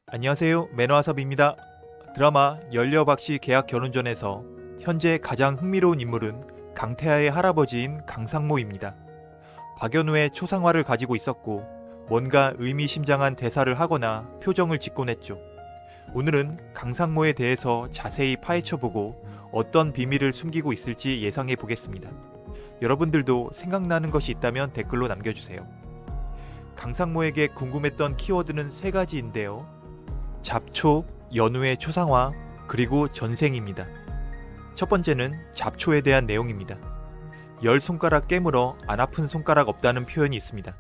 안녕하세요. 매너와섭입니다. 드라마 열려박씨 계약 결혼전에서 현재 가장 흥미로운 인물은 강태하의 할아버지인 강상모입니다. 박연우의 초상화를 가지고 있었고 뭔가 의미심장한 대사를 하거나 표정을 짓곤 했죠. 오늘은 강상모에 대해서 자세히 파헤쳐보고 어떤 비밀을 숨기고 있을지 예상해 보겠습니다. 여러분들도 생각나는 것이 있다면 댓글로 남겨주세요. 강상모에게 궁금했던 키워드는 세 가지인데요. 잡초, 연우의 초상화, 그리고 전생입니다. 첫 번째는 잡초에 대한 내용입니다. 10손가락 깨물어 안 아픈 손가락 없다는 표현이 있습니다.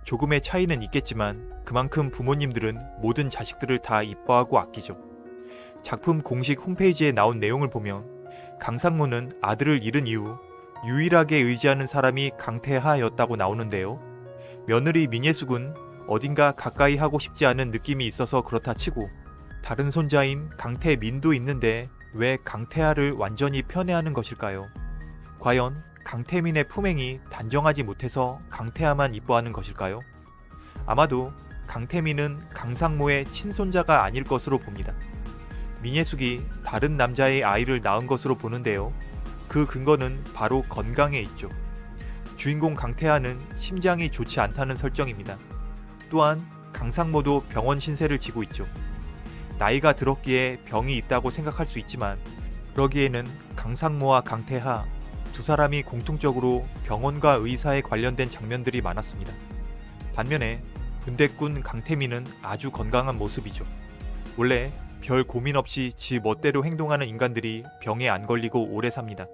조금의 차이는 있겠지만 그만큼 부모님들은 모든 자식들을 다 이뻐하고 아끼죠. 작품 공식 홈페이지에 나온 내용을 보면 강상모는 아들을 잃은 이후 유일하게 의지하는 사람이 강태하였다고 나오는데요. 며느리 민예숙은 어딘가 가까이 하고 싶지 않은 느낌이 있어서 그렇다 치고 다른 손자인 강태민도 있는데 왜 강태하를 완전히 편애하는 것일까요? 과연 강태민의 품행이 단정하지 못해서 강태하만 이뻐하는 것일까요? 아마도 강태민은 강상모의 친손자가 아닐 것으로 봅니다. 민예숙이 다른 남자의 아이를 낳은 것으로 보는데요. 그 근거는 바로 건강에 있죠. 주인공 강태하는 심장이 좋지 않다는 설정입니다. 또한 강상모도 병원 신세를 지고 있죠. 나이가 들었기에 병이 있다고 생각할 수 있지만 그러기에는 강상모와 강태하 두 사람이 공통적으로 병원과 의사에 관련된 장면들이 많았습니다. 반면에 군대꾼 강태민은 아주 건강한 모습이죠. 원래 별 고민 없이 지 멋대로 행동하는 인간들이 병에 안 걸리고 오래 삽니다.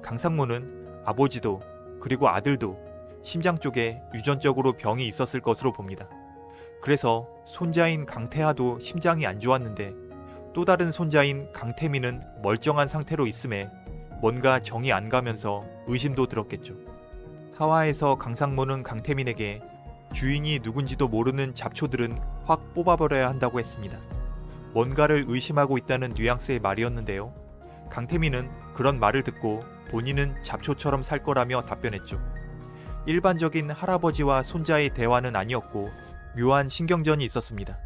강상모는 아버지도 그리고 아들도 심장 쪽에 유전적으로 병이 있었을 것으로 봅니다. 그래서 손자인 강태하도 심장이 안 좋았는데 또 다른 손자인 강태민은 멀쩡한 상태로 있음에 뭔가 정이 안 가면서 의심도 들었겠죠. 사화에서 강상모는 강태민에게 주인이 누군지도 모르는 잡초들은 확 뽑아버려야 한다고 했습니다. 뭔가를 의심하고 있다는 뉘앙스의 말이었는데요. 강태민은 그런 말을 듣고 본인은 잡초처럼 살 거라며 답변했죠. 일반적인 할아버지와 손자의 대화는 아니었고 묘한 신경전이 있었습니다.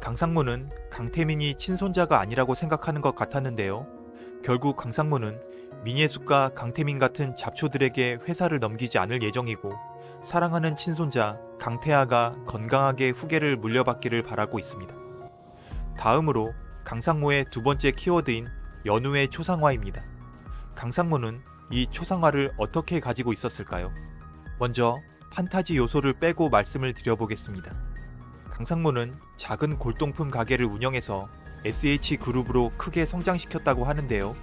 강상모는 강태민이 친손자가 아니라고 생각하는 것 같았는데요. 결국 강상모는 민예숙과 강태민 같은 잡초들에게 회사를 넘기지 않을 예정이고 사랑하는 친손자 강태하가 건강하게 후계를 물려받기를 바라고 있습니다. 다음으로 강상모의 두 번째 키워드인 연우의 초상화입니다. 강상모는 이 초상화를 어떻게 가지고 있었을까요? 먼저 판타지 요소를 빼고 말씀을 드려보겠습니다. 강상모는 작은 골동품 가게를 운영해서 SH그룹으로 크게 성장시켰다고 하는데요.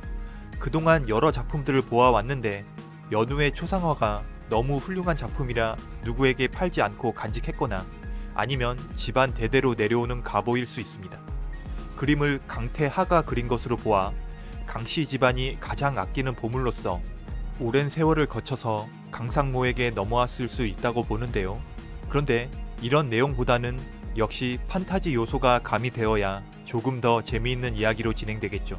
그동안 여러 작품들을 보아왔는데 연우의 초상화가 너무 훌륭한 작품이라 누구에게 팔지 않고 간직했거나 아니면 집안 대대로 내려오는 가보일 수 있습니다. 그림을 강태하가 그린 것으로 보아 강씨 집안이 가장 아끼는 보물로서 오랜 세월을 거쳐서 강상모에게 넘어왔을 수 있다고 보는데요. 그런데 이런 내용보다는 역시 판타지 요소가 가미되어야 조금 더 재미있는 이야기로 진행되겠죠.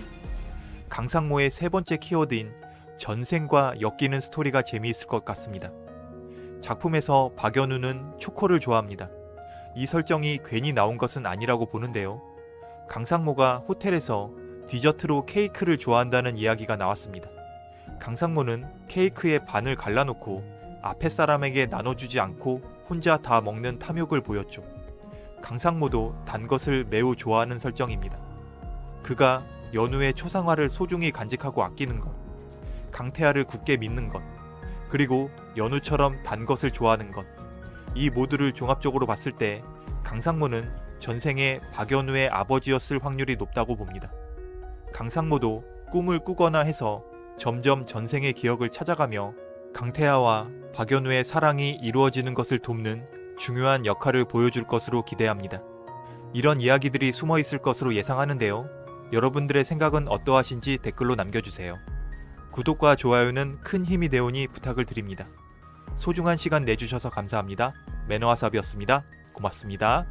강상모의 세 번째 키워드인 전생과 엮이는 스토리가 재미있을 것 같습니다. 작품에서 박연우는 초코를 좋아합니다. 이 설정이 괜히 나온 것은 아니라고 보는데요. 강상모가 호텔에서 디저트로 케이크를 좋아한다는 이야기가 나왔습니다. 강상모는 케이크의 반을 갈라놓고 앞에 사람에게 나눠주지 않고 혼자 다 먹는 탐욕을 보였죠. 강상모도 단 것을 매우 좋아하는 설정입니다. 그가 연우의 초상화를 소중히 간직하고 아끼는 것, 강태하를 굳게 믿는 것, 그리고 연우처럼 단 것을 좋아하는 것, 이 모두를 종합적으로 봤을 때 강상모는 전생에 박연우의 아버지였을 확률이 높다고 봅니다. 강상모도 꿈을 꾸거나 해서 점점 전생의 기억을 찾아가며 강태하와 박연우의 사랑이 이루어지는 것을 돕는 중요한 역할을 보여줄 것으로 기대합니다. 이런 이야기들이 숨어 있을 것으로 예상하는데요. 여러분들의 생각은 어떠하신지 댓글로 남겨주세요. 구독과 좋아요는 큰 힘이 되오니 부탁을 드립니다. 소중한 시간 내주셔서 감사합니다. 매너와삽이었습니다. 고맙습니다.